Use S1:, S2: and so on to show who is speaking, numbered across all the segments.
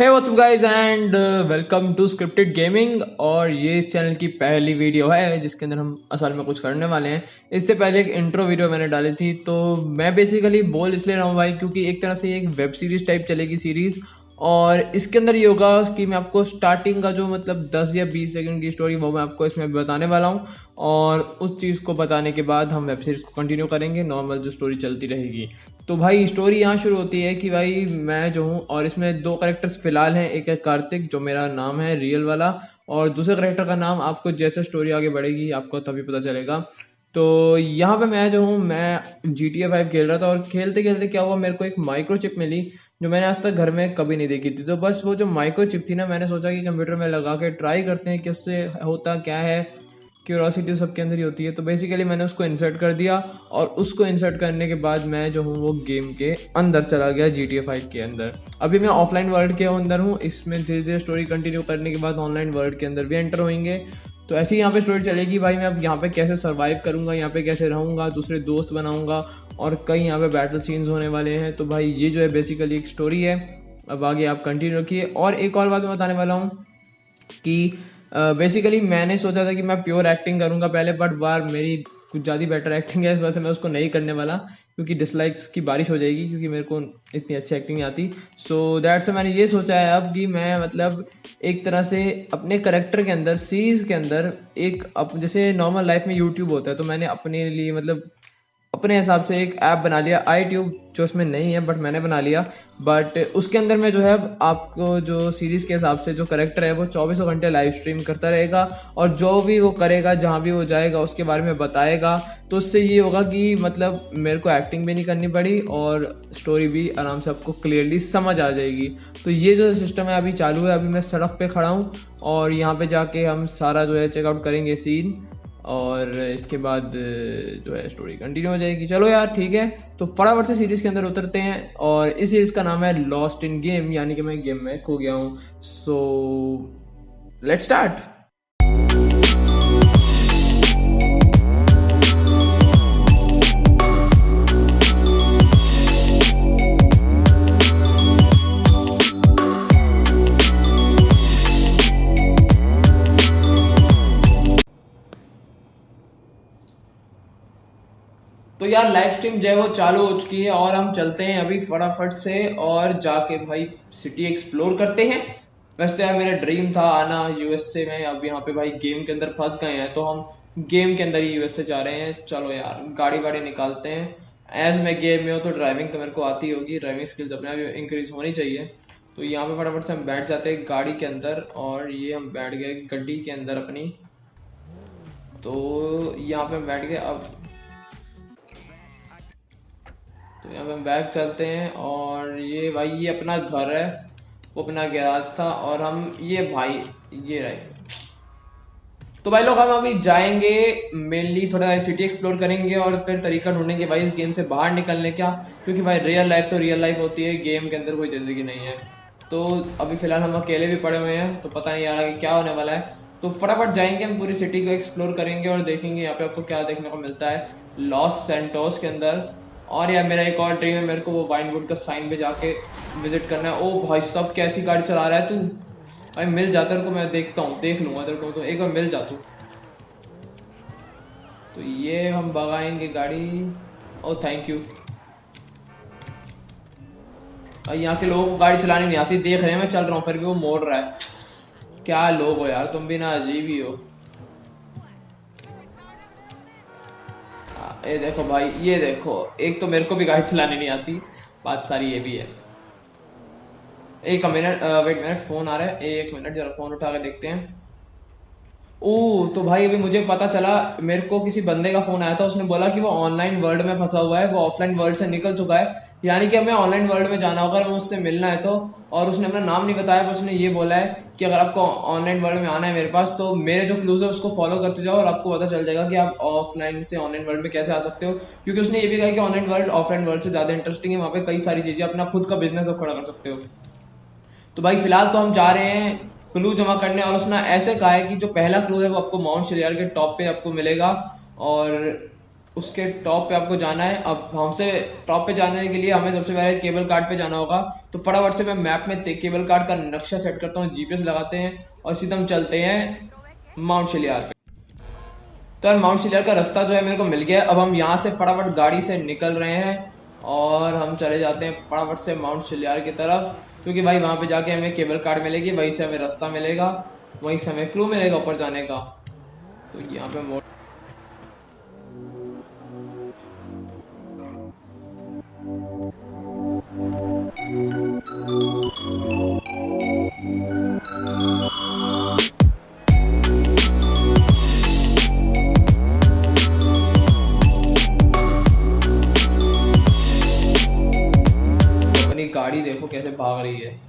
S1: Hey what's up guys and welcome to scripted gaming. और ये इस चैनल की पहली वीडियो है जिसके अंदर हम असल में कुछ करने वाले हैं। इससे पहले एक इंट्रो वीडियो मैंने डाली थी, तो मैं बेसिकली बोल इसलिए रहा हूँ भाई क्योंकि एक तरह से ये एक वेब सीरीज टाइप चलेगी सीरीज। और इसके अंदर ये होगा कि मैं आपको स्टार्टिंग का जो मतलब 10 या 20 सेकंड की स्टोरी वो मैं आपको इसमें बताने वाला हूँ, और उस चीज़ को बताने के बाद हम वेब सीरीज को कंटिन्यू करेंगे, नॉर्मल जो स्टोरी चलती रहेगी। तो भाई स्टोरी यहाँ शुरू होती है कि भाई मैं जो हूँ और इसमें दो करेक्टर्स फिलहाल हैं। एक है कार्तिक जो मेरा नाम है रियल वाला, और दूसरे करेक्टर का नाम आपको जैसे स्टोरी आगे बढ़ेगी आपको तभी पता चलेगा। तो यहाँ पे मैं जो हूँ मैं GTA 5 खेल रहा था, और खेलते खेलते क्या हुआ, मेरे को एक माइक्रो चिप मिली जो मैंने आज तक घर में कभी नहीं देखी थी। तो बस वो जो माइक्रो चिप थी ना, मैंने सोचा कि कंप्यूटर में लगा के ट्राई करते हैं कि उससे होता क्या है। क्यूरोसिटी सबके अंदर ही होती है। तो बेसिकली मैंने उसको इंसर्ट कर दिया, और उसको इंसर्ट करने के बाद मैं जो हूँ वो गेम के अंदर चला गया GTA 5 के अंदर। अभी मैं ऑफलाइन वर्ल्ड के अंदर हूँ। इसमें धीरे धीरे स्टोरी कंटिन्यू करने के बाद ऑनलाइन वर्ल्ड के अंदर भी एंटर होंगे। तो ऐसे ही यहाँ पे स्टोरी चलेगी भाई। मैं अब यहाँ पे कैसे सर्वाइव करूँगा, यहाँ पे कैसे रहूँगा, दूसरे दोस्त बनाऊँगा, और कई यहाँ पे बैटल सीन्स होने वाले हैं। तो भाई ये जो है बेसिकली एक स्टोरी है। अब आगे आप कंटिन्यू रखिए। और एक और बात मैं बताने वाला हूँ कि बेसिकली मैंने सोचा था कि मैं प्योर एक्टिंग करूंगा पहले, बट बार मेरी कुछ ज़्यादा बेटर एक्टिंग है, इस वजह से मैं उसको नहीं करने वाला क्योंकि डिसलाइक्स की बारिश हो जाएगी, क्योंकि मेरे को इतनी अच्छी एक्टिंग नहीं आती। सो दैट्स मैंने ये सोचा है अब कि मैं मतलब एक तरह से अपने करेक्टर के अंदर सीरीज़ के अंदर एक जैसे नॉर्मल लाइफ में यूट्यूब होता है, तो मैंने अपने लिए मतलब अपने हिसाब से एक ऐप बना लिया iTube, जो उसमें नहीं है बट मैंने बना लिया। बट उसके अंदर में जो है आपको जो सीरीज़ के हिसाब से जो करेक्टर है वो 24 घंटे लाइव स्ट्रीम करता रहेगा, और जो भी वो करेगा जहाँ भी वो जाएगा उसके बारे में बताएगा। तो उससे ये होगा कि मतलब मेरे को एक्टिंग भी नहीं करनी पड़ी और स्टोरी भी आराम से आपको क्लियरली समझ आ जाएगी। तो ये जो सिस्टम है अभी चालू है। अभी मैं सड़क पे खड़ा हूँ और यहाँ पे जाके हम सारा जो है चेकआउट करेंगे सीन, और इसके बाद जो है स्टोरी कंटिन्यू हो जाएगी। चलो यार ठीक है, तो फटाफट से सीरीज के अंदर उतरते हैं। और इस सीरीज का नाम है लॉस्ट इन गेम, यानी कि मैं गेम में खो गया हूँ। So let's start. तो यार लाइव स्ट्रीम जो है वो चालू हो चुकी है, और हम चलते हैं अभी फटाफट से और जाके भाई सिटी एक्सप्लोर करते हैं। वैसे तो यार मेरा ड्रीम था आना USA में, अब यहाँ पे भाई गेम के अंदर फंस गए हैं तो हम गेम के अंदर ही USA जा रहे हैं। चलो यार गाड़ी वाड़ी निकालते हैं। एज मैं गेम में हूँ तो ड्राइविंग तो मेरे को आती होगी, ड्राइविंग स्किल्स अपने आप इंक्रीज होनी चाहिए। तो यहाँ पे फटाफट से हम बैठ जाते हैं गाड़ी के अंदर, और ये हम बैठ गए गड्डी के अंदर अपनी। तो यहाँ पे हम बैठ गए। अब तो यहाँ पे हम बैग चलते हैं, और ये भाई ये अपना घर है, वो अपना गैराज था, और हम ये भाई ये रहे। तो भाई लोग हम अभी जाएंगे मेनली थोड़ा सिटी एक्सप्लोर करेंगे, और फिर तरीका ढूंढेंगे भाई इस गेम से बाहर निकलने का, क्योंकि भाई रियल लाइफ तो रियल लाइफ होती है, गेम के अंदर कोई ज़िंदगी नहीं है। तो अभी फिलहाल हम अकेले भी पड़े हुए हैं, तो पता नहीं यार आगे क्या होने वाला है। तो फटाफट जाएंगे, हम पूरी सिटी को एक्सप्लोर करेंगे और देखेंगे यहाँ पे आपको क्या देखने को मिलता है लॉस सैंटोस के अंदर। और यार मेरा एक और ड्रीम है, मेरे को वो वाइनवुड का साइन पे जाके विजिट करना है। ओ भाई सब कैसी गाड़ी चला रहा है तू, भाई मिल जाता है को, मैं देखता हूँ देख लूंगा तेरे को, तो एक बार मिल जा तू। तो ये हम भगाएंगे गाड़ी। ओ थैंक यू। और यहाँ के लोगों को गाड़ी चलानी नहीं आती, देख रहे हैं मैं चल रहा हूँ फिर भी वो मोड़ रहा है। क्या लोग हो यार, तुम भी ना अजीब ही हो। ये देखो भाई, ये देखो, एक तो मेरे को भी गाड़ी चलानी नहीं आती, बात सारी ये भी है। एक मिनट वेट मिनट, फोन आ रहा है, एक मिनट जरा फोन उठा के देखते हैं। ओ तो भाई अभी मुझे पता चला, मेरे को किसी बंदे का फोन आया था, उसने बोला कि वो ऑनलाइन वर्ल्ड में फंसा हुआ है, वो ऑफलाइन वर्ल्ड से निकल चुका है, यानी कि हमें ऑनलाइन वर्ल्ड में जाना होगा, हमें उससे मिलना है। तो और उसने अपना नाम नहीं बताया, पर उसने ये बोला है कि अगर आपको ऑनलाइन वर्ल्ड में आना है मेरे पास, तो मेरे जो क्लूज है उसको फॉलो करते जाओ, और आपको पता चल जाएगा कि आप ऑफलाइन से ऑनलाइन वर्ल्ड में कैसे आ सकते हो। क्योंकि उसने ये भी कहा कि ऑनलाइन वर्ल्ड ऑफलाइन वर्ल्ड से ज़्यादा इंटरेस्टिंग है, वहाँ पे कई सारी चीज़ें, अपना खुद का बिजनेस आप खड़ा कर सकते हो। तो भाई फिलहाल तो हम जा रहे हैं क्लू जमा करने, और उसने ऐसे कहा है कि जो पहला क्लू है वो आपको माउंट शिलियर के टॉप पे आपको मिलेगा, और उसके टॉप पे आपको जाना है। अब हमसे टॉप पे जाने के लिए हमें सबसे पहले केबल कार्ड पे जाना होगा। तो फटाफट से मैं मैप में केबल कार्ड का नक्शा सेट करता हूँ, जीपीएस लगाते हैं और सीधा हम चलते हैं माउंट शिलियार पे। तो यार माउंट शिलियार का रास्ता जो है मेरे को मिल गया। अब हम यहाँ से फटाफट गाड़ी से निकल रहे हैं और हम चले जाते हैं फटाफट से माउंट शिलियार की तरफ, क्योंकि भाई वहां पे जाके हमें केबल कार्ड मिलेगी, वहीं से हमें रास्ता मिलेगा, वहीं से हमें क्लू मिलेगा ऊपर जाने का। तो यहाँ पे अपनी गाड़ी देखो कैसे भाग रही है,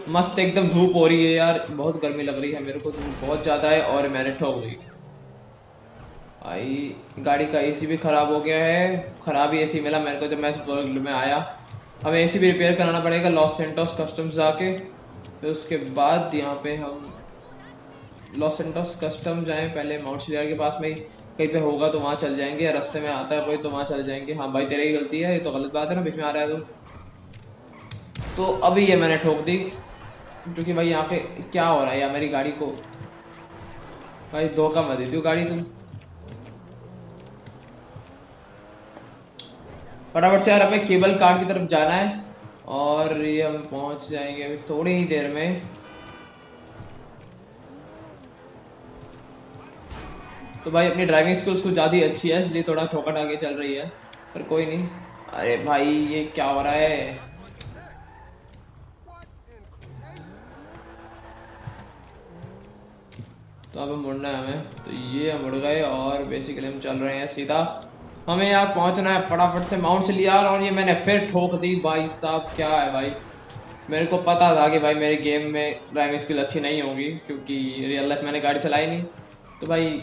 S1: मस्त एकदम। धूप हो रही है यार, बहुत गर्मी लग रही है मेरे को, धूप बहुत ज्यादा है और मैंने ठोक दी भाई। गाड़ी का एसी भी खराब हो गया है, खराब ही एसी मिला मेरे को जब मैं इस वर्ल्ड में आया। हमें एसी भी रिपेयर कराना पड़ेगा लॉस सेंटोस कस्टम्स जाके। फिर उसके बाद यहाँ पे हम लॉस सेंटोस कस्टम जाएं, पहले माउंट शिलियार के पास में ही कहीं पे होगा तो वहां चल जाएंगे, या रास्ते में आता है कोई तो वहां चल जाएंगे। हाँ भाई तेरी ही गलती है, ये तो गलत बात है ना, बीच में आ रहा है तो अभी ये मैंने ठोक दी, क्योंकि भाई यहाँ पे क्या हो रहा है यार मेरी गाड़ी को। भाई धोखा मत दे दो गाड़ी तुम। फटाफट से यार हमें केबल कार्ड की तरफ जाना है और ये हम पहुंच जाएंगे अभी थोड़ी ही देर में। तो भाई अपनी ड्राइविंग स्किल्स कुछ ज़्यादा ही अच्छी है, इसलिए थोड़ा ठोकर आगे चल रही है, पर कोई नहीं। अरे भाई ये क्या हो रहा है। तो अब मुड़ना है हमें, तो ये हम मुड़ गए और बेसिकली हम चल रहे हैं सीधा। हमें यहाँ पहुंचना है फटाफट से माउंट शिलियार, और ये मैंने फिर ठोक दी भाई साहब। क्या है भाई, मेरे को पता था कि भाई मेरे गेम में ड्राइविंग स्किल अच्छी नहीं होगी, क्योंकि रियल लाइफ मैंने गाड़ी चलाई नहीं। तो भाई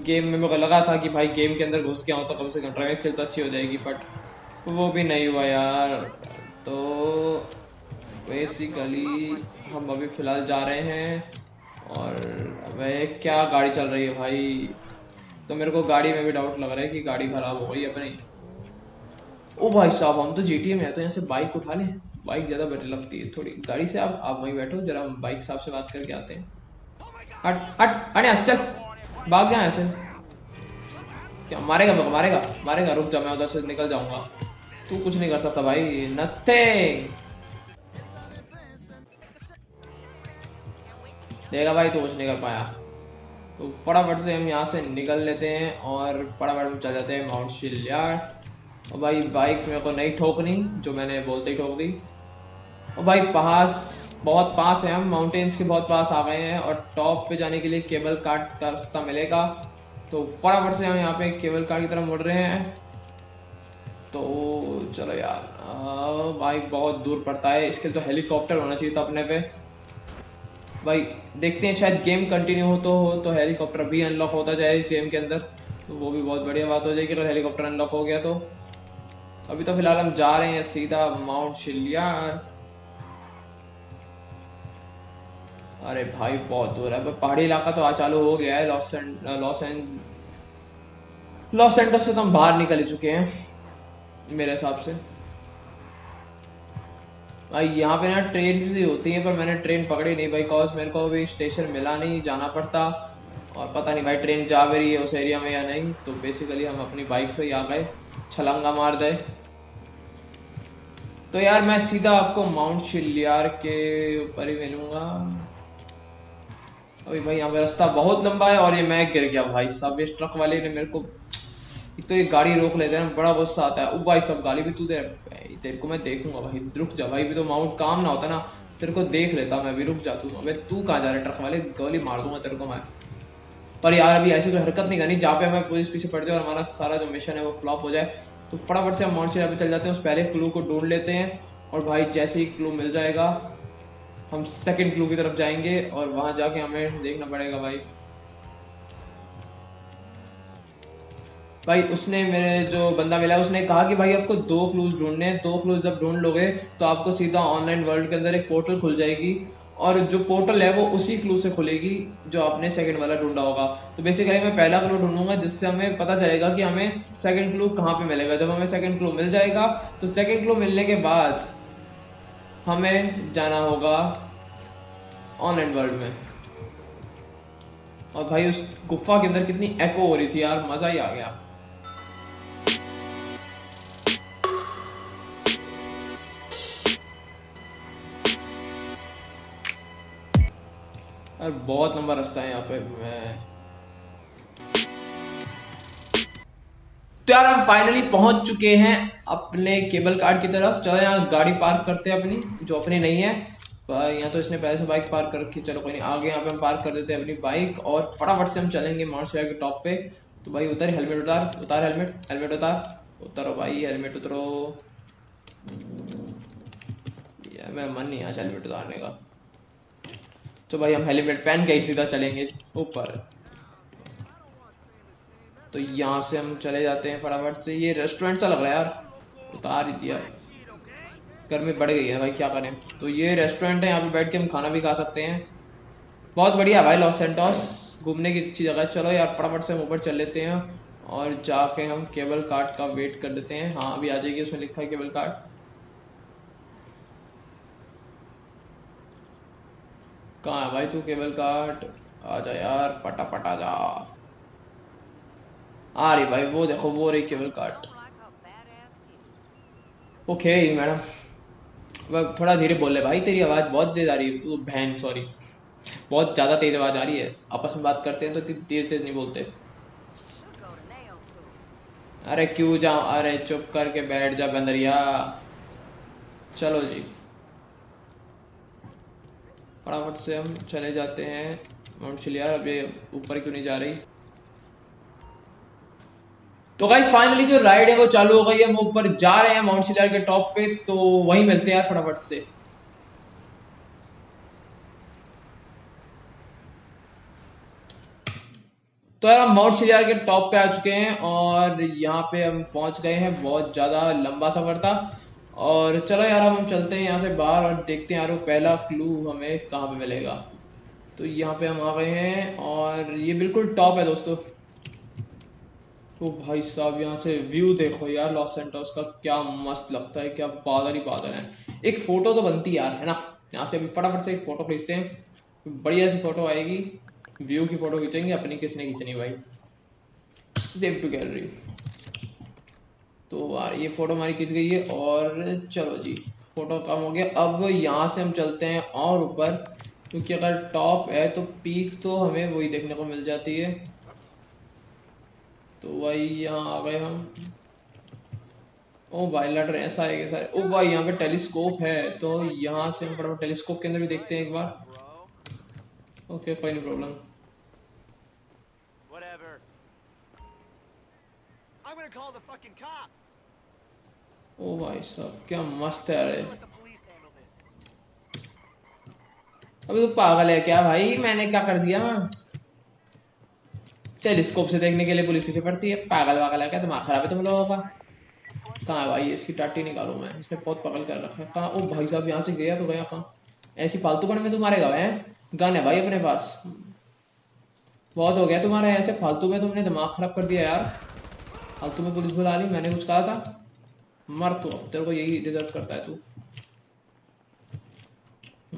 S1: गेम में मेरे को लगा था कि भाई गेम के अंदर घुस गया हूँ तो कम से कम ड्राइविंग स्किल तो अच्छी हो जाएगी, बट वो भी नहीं हुआ यार। तो बेसिकली हम अभी फ़िलहाल जा रहे हैं, और अबे क्या गाड़ी चल रही है भाई। तो मेरे को गाड़ी में भी डाउट लग रहा है कि गाड़ी ख़राब हो गई अपनी। ओ भाई साहब हम तो जीटीए में है, तो यहाँ से बाइक उठा लें, बाइक ज़्यादा बेटर लगती है थोड़ी गाड़ी से। आप वहीं बैठो जरा, हम बाइक साहब से बात करके आते हैं। हट हट हट यहाँ से, चल भाग जा ऐसे। क्या मारेगा मेरे को, मारेगा मारेगा, रुक जा मैं उधर से निकल जाऊंगा। तू कुछ नहीं कर सकता भाई, नथिंग। देखा भाई तू कुछ नहीं कर पाया। तो फटाफट से हम यहाँ से निकल लेते हैं और फटाफट हम चल जाते हैं माउंट शिलियार। और भाई बाइक मेरे को नहीं ठोकनी, जो मैंने बोलते ही ठोक दी। और भाई पास बहुत पास है, हम माउंटेन्स के बहुत पास आ गए हैं, और टॉप पे जाने के लिए केबल कार्ड का रास्ता मिलेगा। तो फटाफट से हम यहाँ पे केबल कार्ड की तरफ मुड़ रहे हैं। तो चलो यार भाई बहुत दूर पड़ता है, इसके लिए तो हेलीकॉप्टर होना चाहिए था अपने पे। भाई देखते हैं शायद गेम कंटिन्यू हो तो हेलीकॉप्टर भी अनलॉक होता जाए गेम के अंदर, तो वो भी बहुत बढ़िया बात हो जाएगी अगर हेलीकॉप्टर अनलॉक हो गया तो। अभी तो फिलहाल हम जा रहे हैं सीधा माउंट शिलियार। अरे भाई बहुत दूर है, पहाड़ी इलाका तो आज चालू हो गया है। लॉस एंटोस से तो हम बाहर निकल चुके हैं मेरे हिसाब से। भाई यहाँ पे ना ट्रेन भी होती है, पर मैंने ट्रेन पकड़ी नहीं भाई, कॉज मेरे को अभी स्टेशन मिला नहीं, जाना पड़ता। और पता नहीं भाई ट्रेन जा भी रही है उस एरिया में या नहीं। तो बेसिकली हम अपनी बाइक से ही आ गए, छलांगा मार दे। तो यार मैं सीधा आपको माउंट शिलियार के ऊपर ही मिलूंगा। अभी भाई यहाँ पे रास्ता बहुत लंबा है और ये मैं गिर गया भाई साहब। इस ट्रक वाले ने मेरे को, एक तो ये गाड़ी रोक लेते हैं, बड़ा गुस्सा आता है। ओ भाई सब गाली भी तू दे, तेरे को मैं देखूंगा भाई, रुक जा भाई। भी तो माउंट काम ना होता ना, तेरे को देख लेता मैं भी, रुक जा तू। अबे तू कहाँ जा रहा है ट्रक वाले, गोली मार दूंगा तेरे को मैं। पर यार अभी ऐसी कोई हरकत नहीं करनी जहाँ पे हमें पुलिस पीछे पड़ जाए और हमारा सारा जो मिशन है वो फ्लॉप हो जाए। तो फटाफट से हम माउंट शिलियार पे चल जाते हैं, उस पहले क्लू को ढूंढ लेते हैं, और भाई जैसे ही क्लू मिल जाएगा हम सेकंड क्लू की तरफ जाएंगे, और वहां जाके हमें देखना पड़ेगा भाई। भाई उसने, मेरे जो बंदा मिला उसने कहा कि भाई आपको 2 क्लूज ढूंढने हैं, 2 क्लूज जब ढूंढ लोगे तो आपको सीधा ऑनलाइन वर्ल्ड के अंदर एक पोर्टल खुल जाएगी, और जो पोर्टल है वो उसी क्लू से खुलेगी जो आपने सेकंड वाला ढूंढा होगा। तो बेसिकली मैं पहला क्लू ढूंढूंगा जिससे हमें पता चलेगा कि हमें सेकंड क्लू कहाँ पे मिलेगा। जब हमें सेकंड क्लू मिल जाएगा तो सेकंड क्लू मिलने के बाद हमें जाना होगा ऑनलाइन वर्ल्ड में। और भाई उस गुफा के अंदर कितनी एको हो रही थी यार, मजा ही आ गया। और बहुत लंबा रास्ता है यहाँ पे। मैं तो यार हम फाइनली पहुंच चुके हैं अपने केबल कार्ड की तरफ। चलो यहाँ गाड़ी पार्क करते हैं अपनी, जो अपनी नहीं है। पर यहाँ तो इसने पहले से बाइक पार्क कर रखी, चलो कोई नहीं, आगे यहाँ पे हम पार्क कर देते हैं अपनी बाइक और फटाफट से हम चलेंगे माउंट शिलार के टॉप पे। तो भाई उतर, हेलमेट उतार, उतार हेलमेट, हेलमेट उतार, उतारो भाई हेलमेट उतरो। यार मेरा मन नहीं आज हेलमेट उतारने का। तो भाई हम हेलमेट पहन के ही सीधा चलेंगे ऊपर। तो यहाँ से हम चले जाते हैं फटाफट से। ये रेस्टोरेंट सा लग रहा है यार, उतार ही दिया। गर्मी बढ़ गई है भाई, क्या करें। तो ये रेस्टोरेंट है, यहाँ पे बैठ के हम खाना भी खा सकते हैं। बहुत बढ़िया भाई, लॉस सैंटोस घूमने की अच्छी जगह है। चलो यार फटाफट से हम ऊपर चल लेते हैं और जाके हम केबल कार्ड का वेट कर लेते हैं। हाँ अभी आ जाएगी, उसमें लिखा है केबल कार्ड। कहाँ है भाई तू केबल कार्ड? आ जा यार, पटा जा। आ रही भाई, वो देखो वो रही केबल कार्ड। ओके मैडम, वह थोड़ा धीरे बोले भाई, तेरी आवाज़ बहुत तेज आ रही है। बहन सॉरी, बहुत ज़्यादा तेज आवाज़ आ रही है। आपस में बात करते हैं तो तेज तेज नहीं बोलते। अरे क्यों जाऊँ, अरे चुप करके बैठ जा बंदरिया। चलो जी फटाफट से हम चले जाते हैं माउंट शिलियार। अब ये ऊपर क्यों नहीं जा रही? तो गाइस फाइनली जो राइड है वो चालू हो गई है। हम ऊपर जा रहे हैं माउंट शिलियार के टॉप पे। तो वहीं मिलते हैं यार फटाफट से। तो यार हम माउंट शिलियार के टॉप पे आ चुके हैं और यहाँ पे हम पहुंच गए हैं। बहुत ज़्यादा लंबा सफ़र था। और चलो यार अब हम चलते हैं यहाँ से बाहर और देखते हैं यार वो पहला क्लू हमें कहाँ पे मिलेगा। तो यहाँ पे हम आ गए हैं और ये बिल्कुल टॉप है दोस्तों। तो भाई साहब यहाँ से व्यू देखो यार लॉस सैंटोस का, क्या मस्त लगता है, क्या बादल ही बादल है। एक फोटो तो बनती यार है ना। यहाँ से अभी फटाफट से एक फोटो खींचते हैं, बढ़िया सी फोटो आएगी। व्यू की फोटो खींचेंगे, अपनी किसने खींचनी भाई, सेव टू गैलरी। तो यार ये फोटो हमारी खींच गई है और चलो जी फोटो कम हो गया। अब यहाँ से हम चलते हैं और ऊपर, क्योंकि अगर टॉप है तो पीक तो हमें वही देखने को मिल जाती है। तो भाई यहाँ आ गए हम। ओ भाई लड़ रहे हैं सारे के सारे। ओ भाई यहाँ पे टेलीस्कोप है, तो यहाँ से हम फटाफट टेलीस्कोप के अंदर भी देखते हैं एक बार। ओके कोई नहीं प्रॉब्लम। ओ भाई साहब क्या मस्त है। अरे अभी तो पागल है क्या भाई, मैंने क्या कर दिया? टेलीस्कोप से देखने के लिए पुलिस पीछे पड़ती है, पागल वागल है क्या, दिमाग खराब है तुम लोगों का? कहाँ है भाई, इसकी टाटी निकालू मैं, इसने बहुत पकड़ कर रखा है। कहाँ? ओ भाई साहब यहाँ से गया तो गया कहाँ? ऐसी फालतूपन में तुम्हारे गए हैं? गन है भाई अपने पास, बहुत हो गया तुम्हारा ऐसे फालतू में, तुमने दिमाग खराब कर दिया यार। फालतू में पुलिस बुला ली, मैंने कुछ कहा था? मर तो, तेरे को यही डिजर्व करता है तू।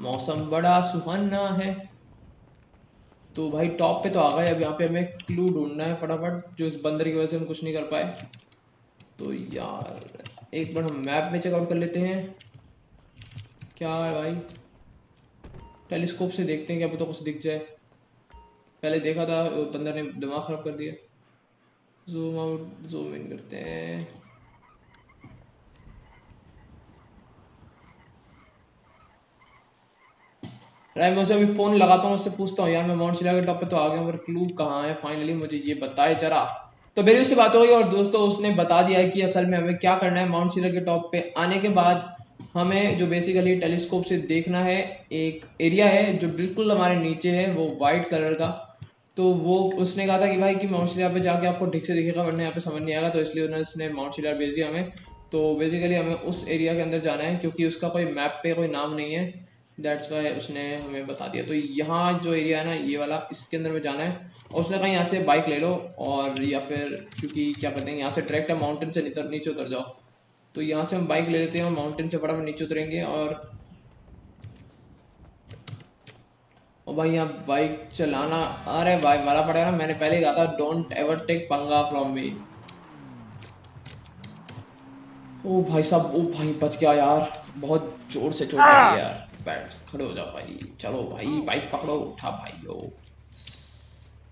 S1: मौसम बड़ा सुहाना है। तो भाई टॉप पे तो आ गए। अब यहाँ पे हमें क्लू ढूंढना है फटाफट, जो इस बंदर की वजह से हम कुछ नहीं कर पाए। तो यार एक बार हम मैप में चेकआउट कर लेते हैं क्या है भाई। टेलीस्कोप से देखते हैं क्या पता कुछ दिख जाए। पहले देखा था बंदर ने दिमाग खराब कर दिया। जूम आउट जूम इन करते हैं। राय मैं उसे अभी फोन लगाता हूँ, उससे पूछता हूँ यार मैं माउंट शिलार के टॉप पे तो आ गया हूँ, पर क्लू कहाँ है फाइनली मुझे ये बताए जरा। तो मेरी उससे बात हो गई और दोस्तों उसने बता दिया है कि असल में हमें क्या करना है। माउंट शिलार के टॉप पे आने के बाद हमें जो बेसिकली टेलीस्कोप से देखना है, एक एरिया है जो बिल्कुल हमारे नीचे है, वो वाइट कलर का। तो वो उसने कहा था कि भाई कि माउंट शिलार पे जाके आपको ठीक से दिखेगा, वरना यहाँ पे समझ नहीं आएगा। तो इसलिए उसने माउंट शिलार भेज दिया हमें। तो बेसिकली हमें उस एरिया के अंदर जाना है, क्योंकि उसका कोई मैप पे कोई नाम नहीं है। दैट्स वाई उसने हमें बता दिया। तो यहाँ जो एरिया है ना ये वाला, इसके अंदर में जाना है। और उसने कहा यहाँ से बाइक ले लो, और या फिर क्योंकि क्या कहते हैं यहाँ से डायरेक्ट है माउंटेन से नीचे उतर जाओ। तो यहाँ से हम बाइक ले लेते हैं और माउंटेन से फटाफट नीचे उतरेंगे। और भाई यहाँ बाइक चलाना, अरे भाई मारा पड़ेगा ना, मैंने पहले ही कहा था डोंट एवर टेक पंगा फ्रॉम मी। ओ भाई साहब, ओ भाई बच गया यार, बहुत जोर से चोट लगी यार। बैठ खड़े हो जाओ भाई, चलो भाई बाइक पकड़ो, उठा भाई। ओ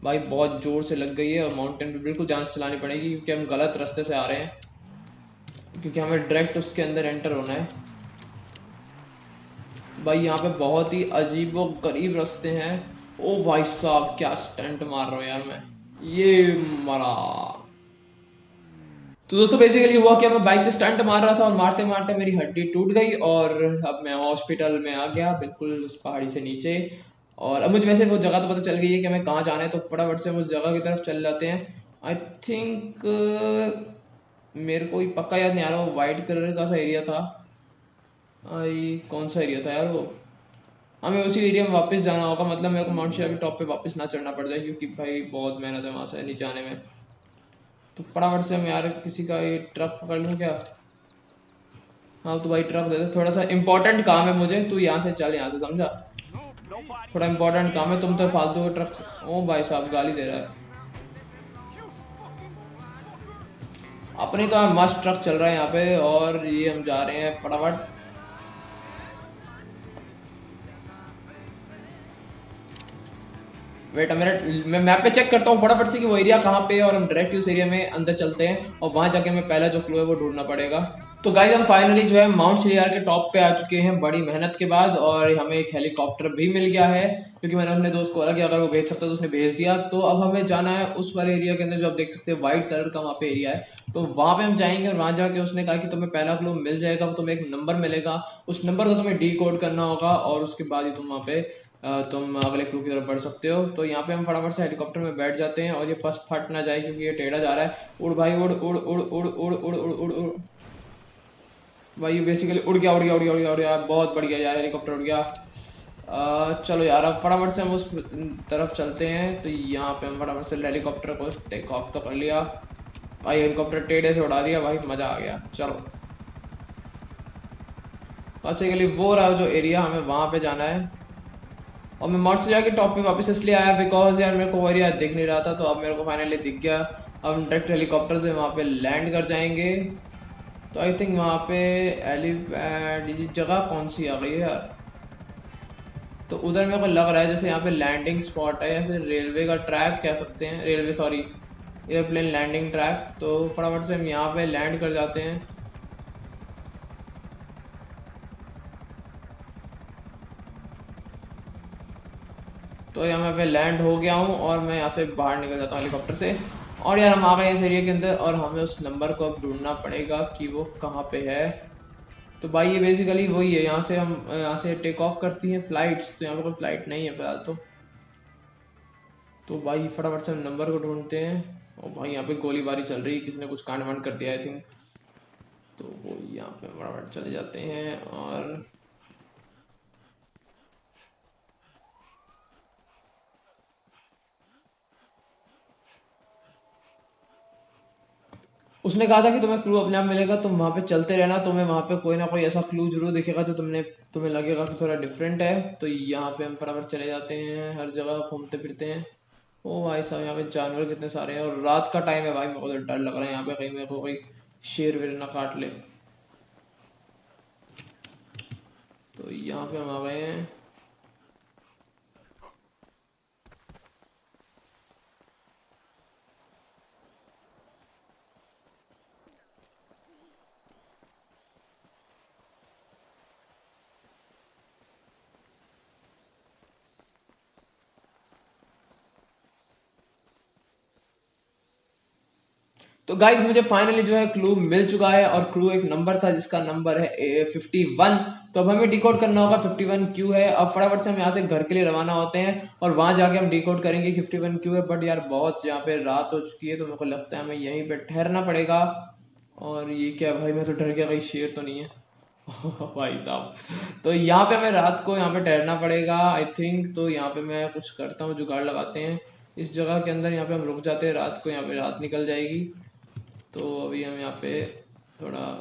S1: भाई बहुत जोर से लग गई है, और माउंटेन पे बिल्कुल जान से चलानी पड़ेगी क्योंकि हम गलत रास्ते से आ रहे हैं, क्योंकि हमें डायरेक्ट उसके अंदर एंटर होना है। भाई यहाँ पे बहुत ही अजीब व गरीब रास्ते हैं। ओ भाई साहब क्या स्टंट मार रहा हूँ यार मैं, ये मरा। तो दोस्तों बेसिकली हुआ क्या, मैं बाइक से स्टंट मार रहा था और मारते मारते मेरी हड्डी टूट गई, और अब मैं हॉस्पिटल में आ गया बिल्कुल उस पहाड़ी से नीचे। और अब मुझे वैसे वो जगह तो पता चल गई है कि हमें कहाँ जाना है, तो फटाफट से हम उस जगह की तरफ चल जाते हैं। आई थिंक मेरे को ही पक्का याद नहीं आ रहा, वो वाइट कलर का सा एरिया था। आई कौन सा एरिया था यार वो, हमें उसी एरिया में वापस जाना होगा। मतलब मेरे को माउंट शिवा के टॉप पे वापस ना चढ़ना पड़ जाए, क्योंकि भाई बहुत मेहनत है वहां से नीचे आने में। तो फटाफट से हम यार किसी का ये ट्रक पकड़ लूँ क्या। हाँ तो भाई ट्रक दे दे, थोड़ा सा इंपॉर्टेंट काम है मुझे, तू यहाँ से चल, यहाँ से समझा, थोड़ा इंपॉर्टेंट काम है। तुम तो फालतू ट्रक, ओ भाई साहब गाली दे रहा है। अपनी तो मस्त ट्रक चल रहा है यहाँ पे, और ये हम जा रहे हैं फटाफट। वेट मिनट, मैं मैप पे चेक करता हूँ फटाफट से कि वो एरिया कहाँ पे है, और हम डायरेक्ट उस एरिया में अंदर चलते हैं, और वहां जाके हमें पहला जो क्लू है वो ढूंढना पड़ेगा। तो गाइस हम फाइनली जो है माउंट शिलियार के टॉप पे आ चुके हैं बड़ी मेहनत के बाद, और हमें एक हेलीकॉप्टर भी मिल गया है, क्योंकि मैंने अपने दोस्त को बोला कि अगर वो भेज सकता तो उसने भेज दिया। तो अब हमें जाना है उस वाले एरिया के अंदर जो आप देख सकते हैं व्हाइट कलर का वहाँ पे एरिया है। तो वहां पे हम जाएंगे, और वहां जाके उसने कहा कि तुम्हें पहला क्लू मिल जाएगा, तुम्हें एक नंबर मिलेगा, उस नंबर को तुम्हें डी कोड करना होगा, और उसके बाद ही तुम वहाँ पे तुम अगले क्लू की तरफ बढ़ सकते हो। तो यहाँ पे हम फटाफट से हेलीकॉप्टर में बैठ जाते हैं, और ये बस फट ना जाए क्योंकि ये टेढ़ा जा रहा है। उड़ भाई उड़ उड़ उड़ उड़ उड़ उड़ उड़ उड़ उड़ भाई, ये बेसिकली उड़ गया उड़ गया उड़ गया उड़ गया उड़ गया, बहुत बढ़िया यार हेलीकॉप्टर उड़ गया। चलो यार अब फटाफट से हम उस तरफ चलते हैं। तो यहाँ पे हम फटाफट से हेलीकॉप्टर को टेक ऑफ तो कर लिया भाई, हेलीकॉप्टर टेढ़े से उड़ा दिया भाई, मजा आ गया। चलो बेसिकली वो रहा जो एरिया, हमें वहां पे जाना है। और मैं माउंट शिलियार के टॉप पे वापस इसलिए आया बिकॉज यार मेरे को वो एरिया दिख नहीं रहा था, तो अब मेरे को फाइनली दिख गया। अब हम डायरेक्ट हेलीकॉप्टर से वहाँ पे लैंड कर जाएंगे। तो आई थिंक वहाँ पे एलिपैड, ये जगह कौन सी आ गई है यार। तो उधर मेरे को लग रहा है जैसे यहाँ पे लैंडिंग स्पॉट है, जैसे रेलवे का ट्रैक कह सकते हैं, railway sorry airplane landing track. तो फटाफट से हम यहाँ पे लैंड कर जाते हैं। तो यहाँ पे लैंड हो गया हूँ, और मैं यहाँ से बाहर निकल जाता हूँ हेलीकॉप्टर से। और यार हम आ गए इस एरिया के अंदर, और हमें उस नंबर को अब ढूंढना पड़ेगा कि वो कहाँ पे है। तो भाई ये बेसिकली वही है, यहाँ से हम यहाँ से टेक ऑफ करती हैं फ्लाइट्स। तो यहाँ पे कोई फ्लाइट नहीं है फिलहाल तो भाई फटाफट से हम नंबर को ढूंढते हैं। और भाई यहाँ पे गोलीबारी चल रही है, किसी ने कुछ कांड वांड कर दिया आई थिंक। तो वो यहाँ पे फटाफट चले जाते हैं, और उसने कहा था कि तुम्हें क्लू अपने आप मिलेगा, तुम वहां पे चलते रहना, तुम्हें वहां पे कोई ना कोई ऐसा क्लू जरूर दिखेगा जो तुम्हें लगेगा कि थोड़ा डिफरेंट है। तो यहाँ पे हम फटाफट चले जाते हैं, हर जगह घूमते फिरते हैं। ओ भाई साहब यहाँ पे जानवर कितने सारे हैं, और रात का टाइम है भाई, मेरे को तो डर लग रहा है यहाँ पे कहीं मेरे को कोई शेर वेर ना काट ले। तो यहाँ पे हम आ गए हैं। तो गाइज मुझे फाइनली जो है क्लू मिल चुका है, और क्लू एक नंबर था जिसका नंबर है 51। तो अब हमें डिकोड करना होगा 51 क्यू है। अब फटाफट से हम यहाँ से घर के लिए रवाना होते हैं, और वहां जाके हम डिकोड करेंगे 51 क्यू है। बट यार बहुत यहाँ पे रात हो चुकी है, तो मेरे को लगता है हमें यहीं पे ठहरना पड़ेगा। और ये क्या भाई, मैं तो डर गया कहीं शेर तो नहीं है। भाई साहब, तो यहाँ पे हमें रात को यहाँ पे ठहरना पड़ेगा आई थिंक। तो यहाँ पे मैं कुछ करता हूँ, जुगाड़ लगाते हैं इस जगह के अंदर। यहाँ पे हम रुक जाते हैं रात को, यहाँ पे रात निकल जाएगी। तो अभी हम यहाँ पे थोड़ा,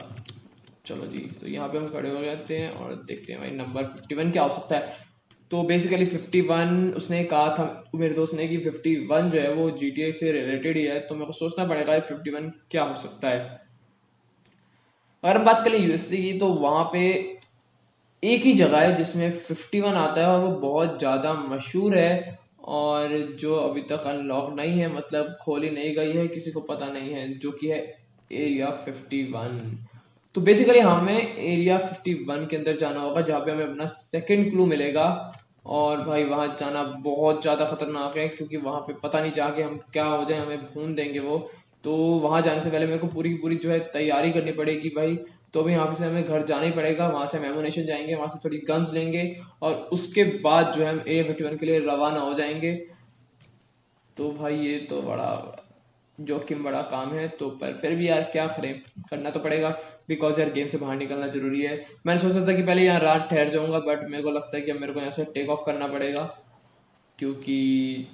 S1: चलो जी, तो यहाँ पे हम खड़े हो जाते हैं और देखते हैं भाई नंबर 51 क्या हो सकता है। तो बेसिकली 51 उसने कहा था मेरे दोस्त ने कि 51 जो है वो GTA से रिलेटेड ही है, तो मेरे को सोचना पड़ेगा 51 क्या हो सकता है। अगर हम बात करें यूएसए की, तो वहाँ पे एक ही जगह है जिसमें 51 आता है और वो बहुत ज़्यादा मशहूर है, और जो अभी तक अनलॉक नहीं है, मतलब खोली नहीं गई है, किसी को पता नहीं है, जो कि है एरिया 51। तो बेसिकली हमें एरिया 51 के अंदर जाना होगा, जहाँ पे हमें अपना सेकंड क्लू मिलेगा। और भाई वहाँ जाना बहुत ज़्यादा खतरनाक है, क्योंकि वहाँ पे पता नहीं जाके हम क्या हो जाए, हमें भून देंगे वो। तो वहाँ जाने से पहले मेरे को पूरी की पूरी जो है तैयारी करनी पड़ेगी भाई। तो अभी यहाँ से हमें घर जाना ही पड़ेगा, वहाँ से हम एमुनेशन जाएंगे, वहाँ से थोड़ी गन्स लेंगे, और उसके बाद जो है हम एरिया 51 के लिए रवाना हो जाएंगे। तो भाई ये तो बड़ा जोखिम बड़ा काम है, तो पर फिर भी यार क्या करें, करना तो पड़ेगा, बिकॉज यार गेम से बाहर निकलना जरूरी है। मैंने सोचा था कि पहले यहाँ रात ठहर जाऊंगा, बट मेरे को लगता है कि अब मेरे को यहाँ से टेक ऑफ करना पड़ेगा, क्योंकि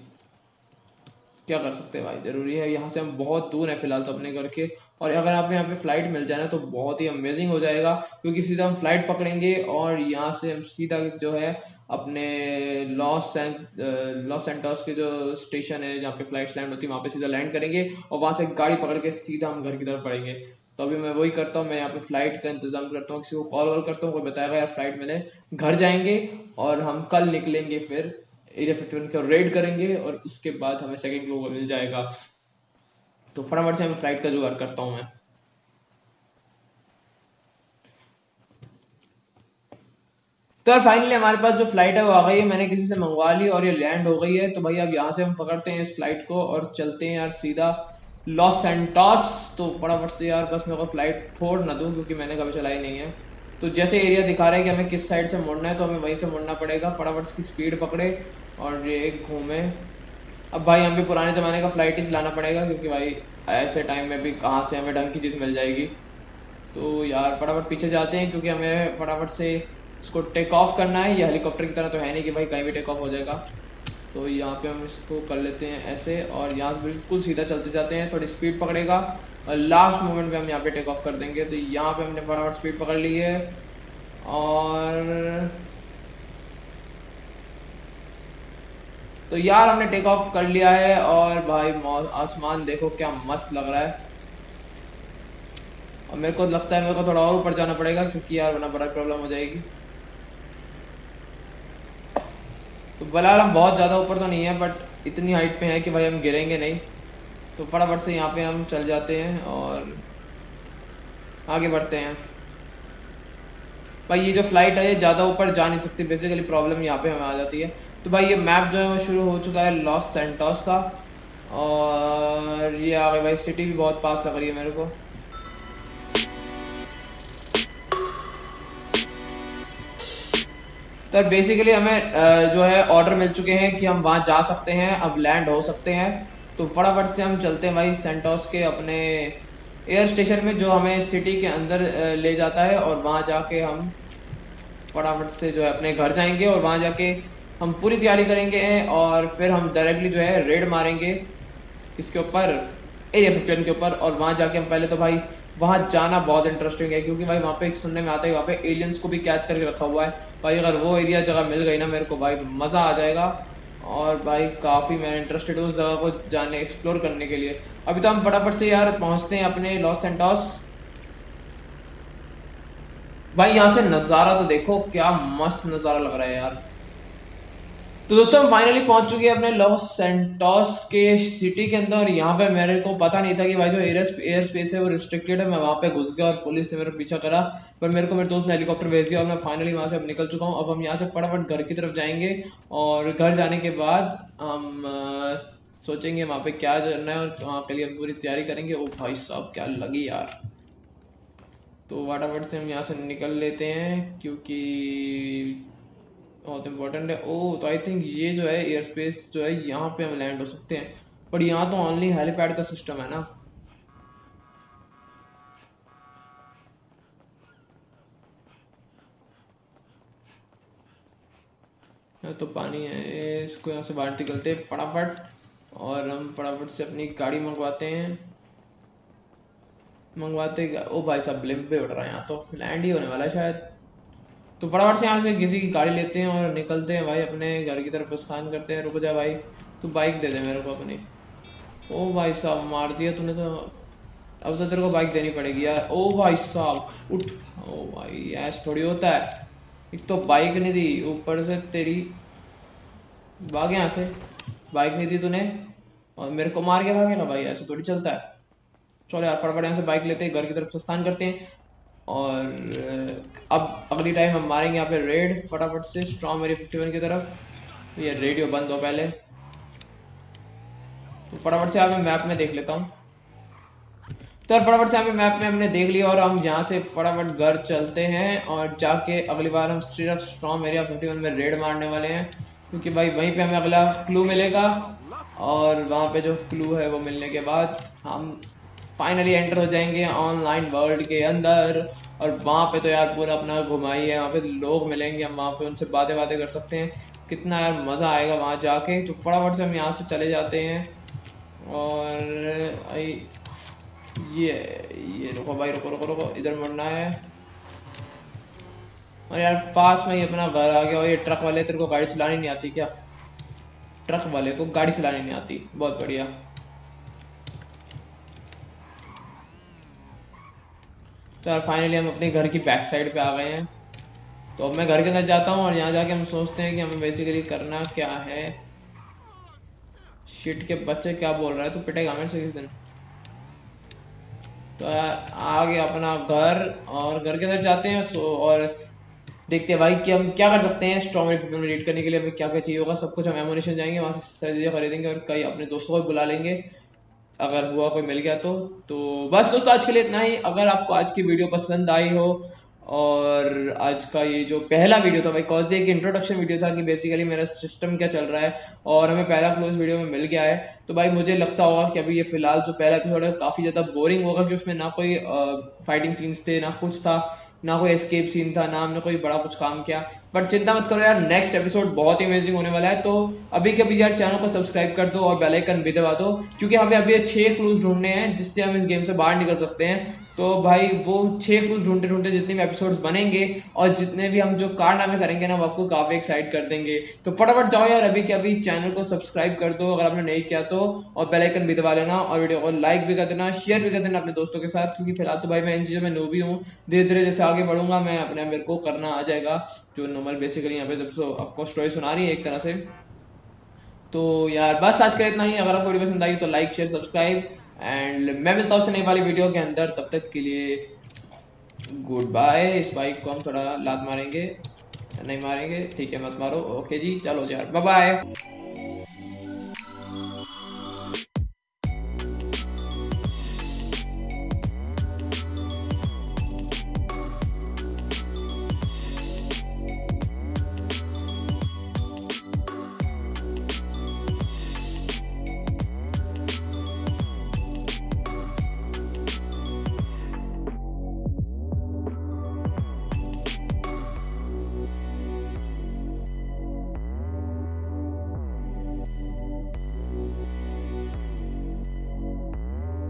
S1: क्या कर सकते हैं भाई, जरूरी है। यहाँ से हम बहुत दूर है फिलहाल तो अपने घर के, और अगर आप यहाँ पे फ्लाइट मिल जाए ना तो बहुत ही अमेजिंग हो जाएगा, क्योंकि सीधा हम फ्लाइट पकड़ेंगे और यहाँ से हम सीधा जो है अपने लॉस सैंटोस के जो स्टेशन है जहाँ पे फ्लाइट लैंड होती है वहाँ पे सीधा लैंड करेंगे, और वहाँ से गाड़ी पकड़ के सीधा हम घर की तरफ पड़ेंगे। तो अभी मैं वही करता हूँ, मैं यहाँ पे फ्लाइट का इंतजाम करता हूँ, किसी को कॉल वॉल करता हूँ, कोई बताएगा यार फ्लाइट मिले, घर जाएंगे और हम कल निकलेंगे, फिर एरिया 51 को रेड करेंगे, और उसके बाद हमें सेकंड ग्लोबल मिल जाएगा। तो फटाफट से मैं फ्लाइट का जुगाड़ करता हूँ मैं। तो यार फाइनली हमारे पास जो फ्लाइट है वो आ गई है, मैंने किसी से मंगवा ली और ये लैंड हो गई है। तो भाई अब यहाँ से हम पकड़ते हैं इस फ्लाइट को और चलते हैं यार सीधा लॉस सैंटोस। तो फटाफट से यार बस मेरे को फ्लाइट फोड़ ना दूं, क्योंकि मैंने कभी चलाई नहीं है। तो जैसे एरिया दिखा रहा है कि हमें किस साइड से मुड़ना है, तो हमें वहीं से मुड़ना पड़ेगा। फटाफट से स्पीड पकड़े और ये घूमे। अब भाई हमें पुराने ज़माने का फ्लाइट ही चलाना पड़ेगा, क्योंकि भाई ऐसे टाइम में भी कहाँ से हमें ढंग की चीज़ मिल जाएगी। तो यार फटाफट पीछे जाते हैं, क्योंकि हमें फटाफट से इसको टेक ऑफ करना है। ये हेलीकॉप्टर की तरह तो है नहीं कि भाई कहीं भी टेक ऑफ हो जाएगा। तो यहाँ पे हम इसको कर लेते हैं ऐसे, और यहाँ से बिल्कुल सीधा चलते जाते हैं, थोड़ी स्पीड पकड़ेगा और लास्ट मोमेंट पे हम यहाँ पे टेक ऑफ कर देंगे। तो यहाँ पे हमने फटाफट स्पीड पकड़ ली है, और तो यार हमने टेक ऑफ कर लिया है, और भाई आसमान देखो क्या मस्त लग रहा है। और मेरे को लगता है मेरे को थोड़ा और ऊपर जाना पड़ेगा, क्योंकि यार वरना बड़ा प्रॉब्लम हो जाएगी। तो फिलहाल हम बहुत ज़्यादा ऊपर तो नहीं है, बट इतनी हाइट पे है कि भाई हम गिरेंगे नहीं। तो फटाफट से यहाँ पे हम चल जाते हैं और आगे बढ़ते हैं। भाई ये जो फ्लाइट है ये ज़्यादा ऊपर जा नहीं सकती, बेसिकली प्रॉब्लम यहाँ पे हमें आ जाती है। तो भाई ये मैप जो है वो शुरू हो चुका है लॉस सैंटोस का, और ये आ गई भाई, सिटी भी बहुत पास लग रही है मेरे को। तो बेसिकली हमें जो है ऑर्डर मिल चुके हैं कि हम वहाँ जा सकते हैं, अब लैंड हो सकते हैं। तो फटाफट से हम चलते हैं भाई सेंटोस के अपने एयर स्टेशन में, जो हमें सिटी के अंदर ले जाता है, और वहाँ जाके हम फटाफट से जो है अपने घर जाएंगे, और वहाँ जाके हम पूरी तैयारी करेंगे, और फिर हम डायरेक्टली जो है रेड मारेंगे इसके ऊपर, एरिया 51 के ऊपर। और वहाँ जाके हम पहले तो भाई वहाँ जाना बहुत इंटरेस्टिंग है, क्योंकि भाई वहाँ पे एक सुनने में आता है वहाँ पे एलियंस को भी कैद करके रखा हुआ है। भाई अगर वो एरिया जगह मिल गई ना मेरे को भाई मज़ा आ जाएगा, और भाई काफ़ी मैं इंटरेस्टेड हूँ उस जगह को जाने एक्सप्लोर करने के लिए। अभी तो हम फटाफट से यार पहुँचते हैं अपने लॉस सैंटोस। भाई यहाँ से नज़ारा तो देखो क्या मस्त नज़ारा लग रहा है यार। तो दोस्तों हम फाइनली पहुंच चुके हैं अपने लॉस सैंटोस के सिटी के अंदर। और यहाँ पे मेरे को पता नहीं था कि भाई जो एयर स्पेस है वो रिस्ट्रिक्टेड है। मैं वहाँ पे घुस गया और पुलिस ने मेरा पीछा करा, पर मेरे को मेरे दोस्त ने हेलीकॉप्टर भेज दिया, और मैं फाइनली वहाँ से अब निकल चुका हूँ। अब हम यहाँ से फटाफट घर की तरफ जाएंगे, और घर जाने के बाद हम सोचेंगे वहाँ पे क्या करना है, और वहाँ के लिए हम पूरी तैयारी करेंगे। ओ भाई साहब क्या लगी यार। तो फटाफट से हम यहाँ से निकल लेते हैं, क्योंकि बहुत इंपॉर्टेंट है। ओ तो आई थिंक ये जो है एयर स्पेस जो है यहाँ पे हम लैंड हो सकते हैं, पर यहाँ तो ओनली हेलीपैड का सिस्टम है ना। तो पानी है, इसको यहाँ से बाहर निकलते हैं फटाफट, और हम फटाफट से अपनी गाड़ी मंगवाते। ओ भाई साहब ब्लिप पे उड़ रहा है, यहाँ तो लैंड ही होने वाला है शायद। तो फटाफट से यहाँ से किसी की गाड़ी लेते हैं और निकलते हैं भाई, अपने घर की तरफ प्रस्थान करते हैं। रुक जा भाई, तू बाइक दे दे मेरे को अपनी। ओ भाई साहब मार दिया तूने तो, अब तो तेरे को बाइक देनी पड़ेगी यार। ओ भाई साहब उठ। ओ भाई ऐसा थोड़ी होता है, एक तो बाइक नहीं दी, ऊपर से तेरी भाग यहाँ से, बाइक नहीं दी तूने और मेरे को मार के भागेगा भाई, ऐसे थोड़ी चलता है। चलो यार फटाफट यहाँ से बाइक लेते हैं, घर की तरफ प्रस्थान करते हैं। और अब अगली टाइम हम मारेंगे यहाँ पे रेड फटाफट से स्ट्रॉन्ग एरिया 51 की तरफ। ये रेडियो बंद हो पहले, तो फटाफट से यहाँ पे मैप में देख लेता हूँ। तो यार फटाफट से यहाँ पे मैप में हमने देख लिया, और हम यहाँ से फटाफट घर चलते हैं और जाके अगली बार हम सिर्फ स्ट्रॉन्ग एरिया 51 में रेड मारने वाले हैं, क्योंकि भाई वहीं पे हमें अगला क्लू मिलेगा। और वहाँ पे जो क्लू है वो मिलने के बाद हम फाइनली एंटर हो जाएंगे ऑनलाइन वर्ल्ड के अंदर। और वहाँ पे तो यार पूरा अपना घुमाई है, वहाँ पे लोग मिलेंगे, हम वहाँ पे उनसे बातें बातें कर सकते हैं, कितना यार मज़ा आएगा वहाँ जाके। तो फटाफट से हम यहाँ से चले जाते हैं। और ये रुको भाई, रुको रुको रुको, इधर मुड़ना है। और यार पास में ही अपना घर आ गया। और ये ट्रक वाले, तेरे को गाड़ी चलानी नहीं आती क्या? ट्रक वाले को गाड़ी चलानी नहीं आती, बहुत बढ़िया। तो यार फाइनली हम अपने घर की बैक साइड पे आ गए हैं। तो अब मैं घर के अंदर जाता हूँ और यहाँ जाके हम सोचते हैं कि हमें बेसिकली करना क्या है। शिट के बच्चे क्या बोल रहा है, तू पिटेगा मेरे से किस दिन। तो यार आ गया अपना घर, और घर के अंदर जाते हैं और देखते हैं भाई कि हम क्या कर सकते हैं स्ट्रॉन्ग इक्विपमेंट रीड करने के लिए। हमें क्या क्या चाहिए होगा, सब कुछ हम एमुनेशन जाएंगे वहाँ से सारी चीज़ें खरीदेंगे, और कई अपने दोस्तों को बुला लेंगे अगर हुआ कोई मिल गया तो बस दोस्तों आज के लिए इतना ही। अगर आपको आज की वीडियो पसंद आई हो, और आज का ये जो पहला वीडियो था भाई, कॉज एक इंट्रोडक्शन वीडियो था कि बेसिकली मेरा सिस्टम क्या चल रहा है, और हमें पहला क्लोज वीडियो में मिल गया है, तो भाई मुझे लगता होगा कि अभी ये फिलहाल जो पहला एपिसोड है काफ़ी ज़्यादा बोरिंग होगा, कि उसमें ना कोई फाइटिंग सीन्स थे, ना कुछ था, ना कोई एस्केप सीन था, ना हमने कोई बड़ा कुछ काम किया। बट चिंता मत करो यार, नेक्स्ट एपिसोड बहुत ही अमेजिंग होने वाला है। तो अभी के अभी यार चैनल को सब्सक्राइब कर दो और बेल आइकन भी दबा दो, क्योंकि हमें अभी 6 क्लूज ढूंढने हैं जिससे हम इस गेम से बाहर निकल सकते हैं। तो भाई वो 6 क्लूज ढूंढते ढूंढते जितने भी एपिसोड्स बनेंगे और जितने भी हम जो कारनामे करेंगे ना, वो आपको काफी एक्साइट कर देंगे। तो फटाफट जाओ यार अभी के अभी चैनल को सब्सक्राइब कर दो अगर आपने नहीं किया तो, और बेल आइकन भी दबा लेना, और वीडियो को लाइक भी कर देना, शेयर भी कर देना अपने दोस्तों के साथ, क्योंकि फिलहाल तो भाई मैं इन चीज़ों में नूबी हूँ। धीरे धीरे जैसे आगे बढ़ूंगा मैं अपने मेरे को करना आ जाएगा, जो नॉर्मल बेसिकली यहाँ पे जब आपको स्टोरी सुना रही है एक तरह से। तो यार बस आज का इतना ही। अगर आपको वीडियो पसंद आई तो लाइक शेयर सब्सक्राइब, एंड मैं मिलता हूँ नई वाली वीडियो के अंदर। तब तक के लिए गुड बाय। इस बाइक को हम थोड़ा लात मारेंगे, नहीं मारेंगे ठीक है, मत मारो। ओके जी चलो यार, बाय बाय।